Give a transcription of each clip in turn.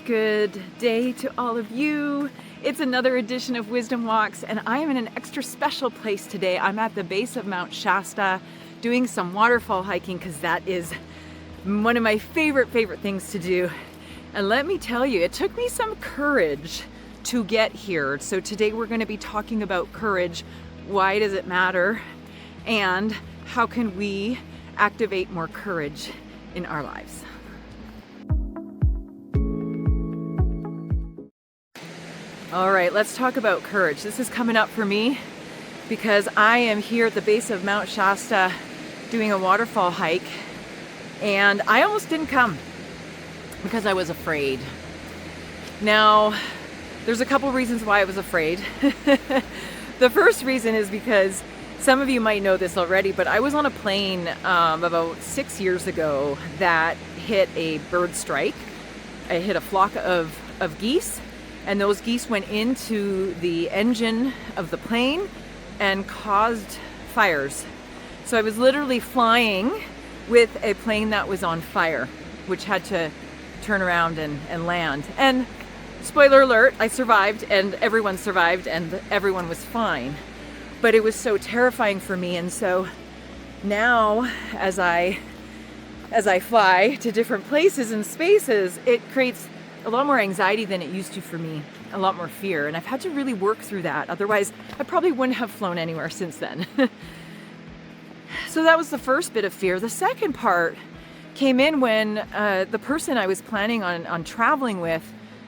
Good day to all of you. It's another edition of Wisdom Walks, and I am in an extra special place today. I'm at the base of Mount Shasta doing some waterfall hiking because that is one of my favorite things to do. And let me tell you, it took me some courage to get here. So today we're going to be talking about courage. Why does it matter? And how can we activate more courage in our lives? All right, let's talk about courage. This is coming up for me because I am here at the base of Mount Shasta doing a waterfall hike, and I almost didn't come because I was afraid. Now, there's a couple reasons why I was afraid. The first reason is because some of you might know this already, but I was on a plane about 6 years ago that hit a bird strike. I hit a flock of geese, and those geese went into the engine of the plane and caused fires. So I was literally flying with a plane that was on fire, which had to turn around and land. And spoiler alert, I survived, and everyone survived, and everyone was fine. But it was so terrifying for me, and so now as I fly to different places and spaces, it creates a lot more anxiety than it used to for me, a lot more fear, and I've had to really work through that. Otherwise, I probably wouldn't have flown anywhere since then. So that was the first bit of fear. The second part came in when the person I was planning on traveling with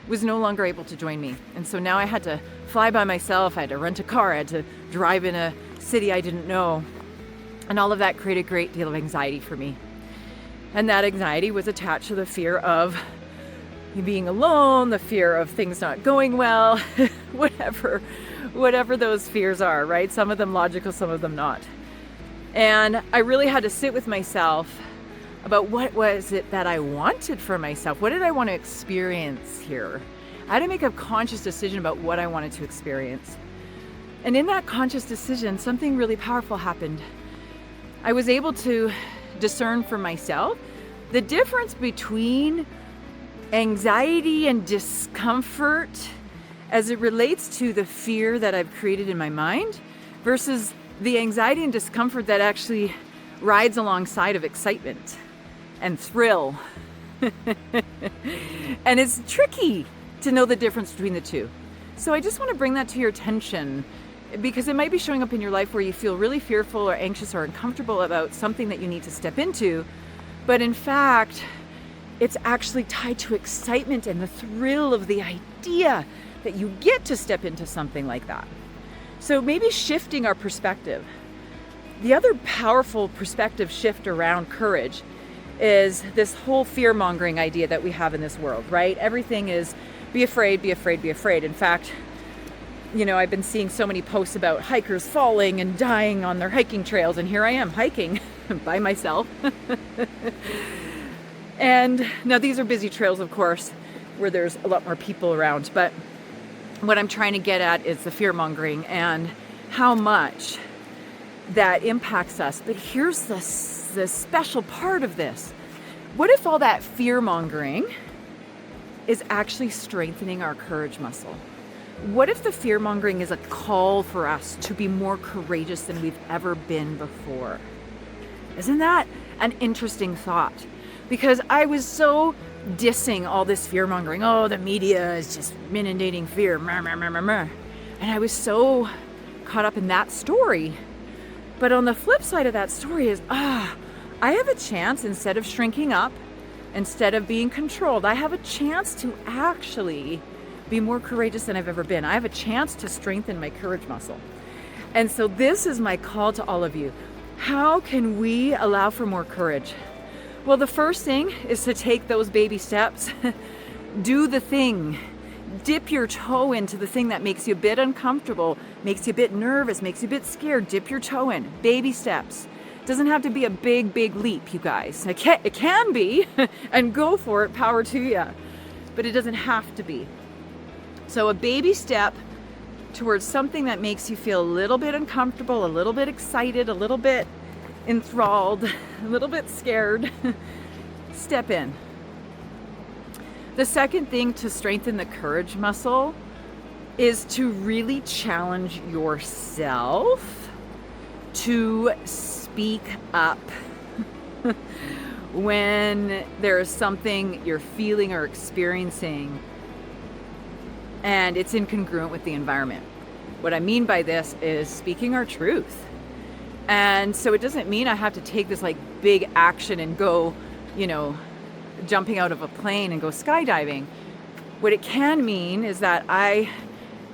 was no longer able to join me. And so now I had to fly by myself, I had to rent a car, I had to drive in a city I didn't know. And all of that created a great deal of anxiety for me. And that anxiety was attached to the fear of being alone, the fear of things not going well, whatever those fears are, right? Some of them logical, some of them not. And I really had to sit with myself about what was it that I wanted for myself. What did I want to experience here? I had to make a conscious decision about what I wanted to experience. And in that conscious decision, something really powerful happened. I was able to discern for myself the difference between anxiety and discomfort as it relates to the fear that I've created in my mind versus the anxiety and discomfort that actually rides alongside of excitement and thrill. And it's tricky to know the difference between the two. So I just want to bring that to your attention because it might be showing up in your life where you feel really fearful or anxious or uncomfortable about something that you need to step into. But in fact, it's actually tied to excitement and the thrill of the idea that you get to step into something like that. So maybe shifting our perspective. The other powerful perspective shift around courage is this whole fear-mongering idea that we have in this world, right? Everything is be afraid, be afraid, be afraid. In fact, I've been seeing so many posts about hikers falling and dying on their hiking trails, and here I am hiking by myself. And now these are busy trails, of course, where there's a lot more people around. But what I'm trying to get at is the fear-mongering and how much that impacts us. But here's the special part of this. What if all that fear-mongering is actually strengthening our courage muscle? What if the fear-mongering is a call for us to be more courageous than we've ever been before? Isn't that an interesting thought? Because I was so dissing all this fear-mongering. Oh, the media is just inundating fear. And I was so caught up in that story. But on the flip side of that story is, I have a chance, instead of shrinking up, instead of being controlled, I have a chance to actually be more courageous than I've ever been. I have a chance to strengthen my courage muscle. And so this is my call to all of you. How can we allow for more courage? Well, the first thing is to take those baby steps. Do the thing. Dip your toe into the thing that makes you a bit uncomfortable, makes you a bit nervous, makes you a bit scared. Dip your toe in. Baby steps. Doesn't have to be a big leap, you guys. It can be, and go for it, power to you. But it doesn't have to be. So a baby step towards something that makes you feel a little bit uncomfortable, a little bit excited, a little bit enthralled, a little bit scared. Step in. The second thing to strengthen the courage muscle is to really challenge yourself to speak up when there's something you're feeling or experiencing and it's incongruent with the environment. What I mean by this is speaking our truth. And so it doesn't mean I have to take this like big action and go, jumping out of a plane and go skydiving. What it can mean is that I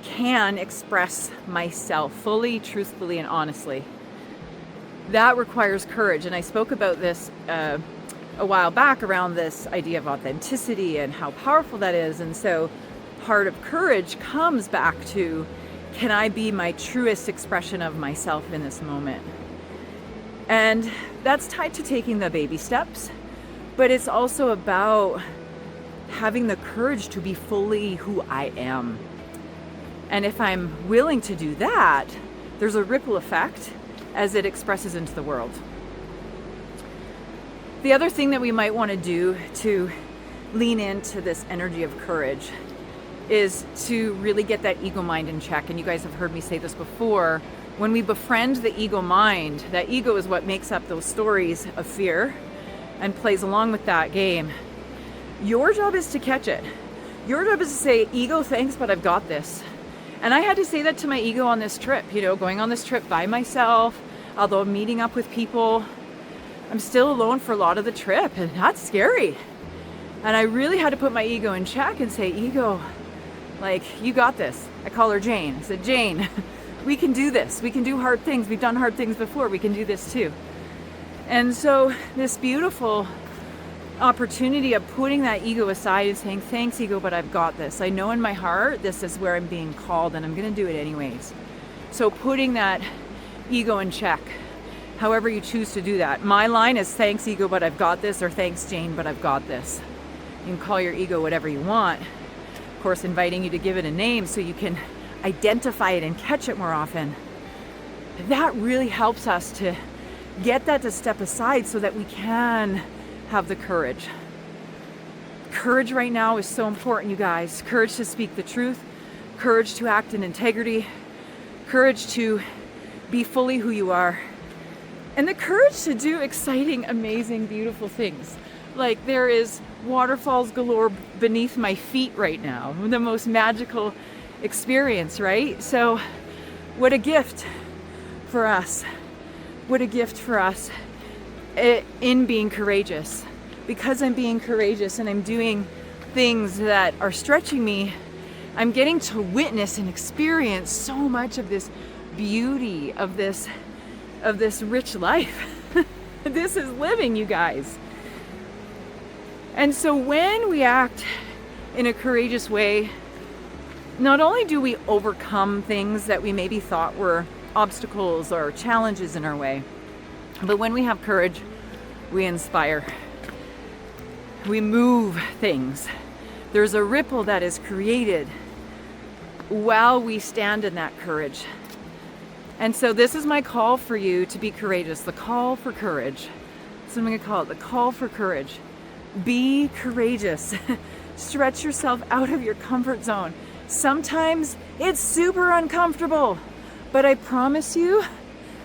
can express myself fully, truthfully, and honestly. That requires courage. And I spoke about this a while back around this idea of authenticity and how powerful that is. And so part of courage comes back to, can I be my truest expression of myself in this moment? And that's tied to taking the baby steps, but it's also about having the courage to be fully who I am. And if I'm willing to do that, there's a ripple effect as it expresses into the world. The other thing that we might want to do to lean into this energy of courage is to really get that ego mind in check. And you guys have heard me say this before. When we befriend the ego mind, that ego is what makes up those stories of fear and plays along with that game. Your job is to catch it. Your job is to say, ego, thanks, but I've got this. And I had to say that to my ego on this trip, going on this trip by myself, although meeting up with people. I'm still alone for a lot of the trip, and that's scary. And I really had to put my ego in check and say, ego, you got this. I call her Jane. I said, Jane, we can do this. We can do hard things. We've done hard things before. We can do this too. And so this beautiful opportunity of putting that ego aside and saying, thanks, ego, but I've got this. I know in my heart this is where I'm being called, and I'm going to do it anyways. So putting that ego in check, however you choose to do that. My line is, thanks, ego, but I've got this, or thanks, Jane, but I've got this. You can call your ego whatever you want. Of course, inviting you to give it a name so you can identify it and catch it more often. That really helps us to get that to step aside so that we can have the courage. Courage right now is so important, you guys. Courage to speak the truth, courage to act in integrity, courage to be fully who you are, and the courage to do exciting, amazing, beautiful things. There is waterfalls galore beneath my feet right now. The most magical experience, right? So what a gift for us. What a gift for us in being courageous. Because I'm being courageous and I'm doing things that are stretching me, I'm getting to witness and experience so much of this beauty of this rich life. This is living, you guys. And so when we act in a courageous way, not only do we overcome things that we maybe thought were obstacles or challenges in our way, but when we have courage, we inspire. We move things. There's a ripple that is created while we stand in that courage. And so this is my call for you to be courageous, the call for courage. That's what I'm going to call it, the call for courage. Be courageous. Stretch yourself out of your comfort zone. Sometimes it's super uncomfortable, but I promise you,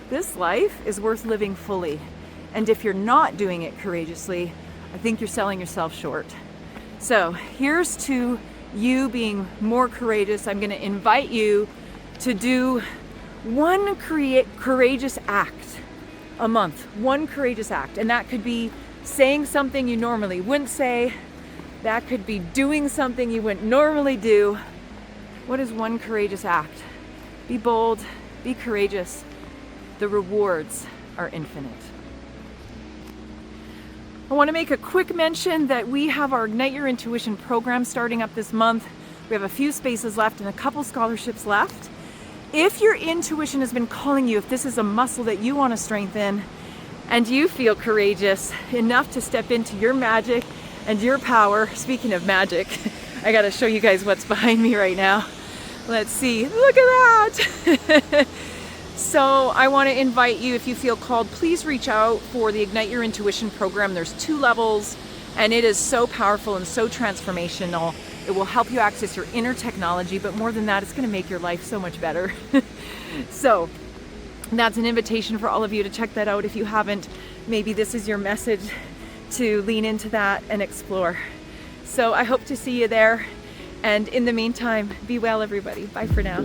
this life is worth living fully. And if you're not doing it courageously, I think you're selling yourself short. So here's to you being more courageous. I'm going to invite you to do one courageous act a month. One courageous act. And that could be saying something you normally wouldn't say. That could be doing something you wouldn't normally do. What is one courageous act? Be bold, be courageous. The rewards are infinite. I want to make a quick mention that we have our Ignite Your Intuition program starting up this month. We have a few spaces left and a couple scholarships left. If your intuition has been calling you, if this is a muscle that you want to strengthen, and you feel courageous enough to step into your magic and your power, speaking of magic, I got to show you guys what's behind me right now. Let's see. Look at that. So I want to invite you, if you feel called, please reach out for the Ignite Your Intuition program. There's 2 levels. And it is so powerful and so transformational. It will help you access your inner technology, but more than that, it's going to make your life so much better. So that's an invitation for all of you to check that out. If you haven't, maybe this is your message to lean into that and explore. So I hope to see you there. And in the meantime, be well, everybody. Bye for now.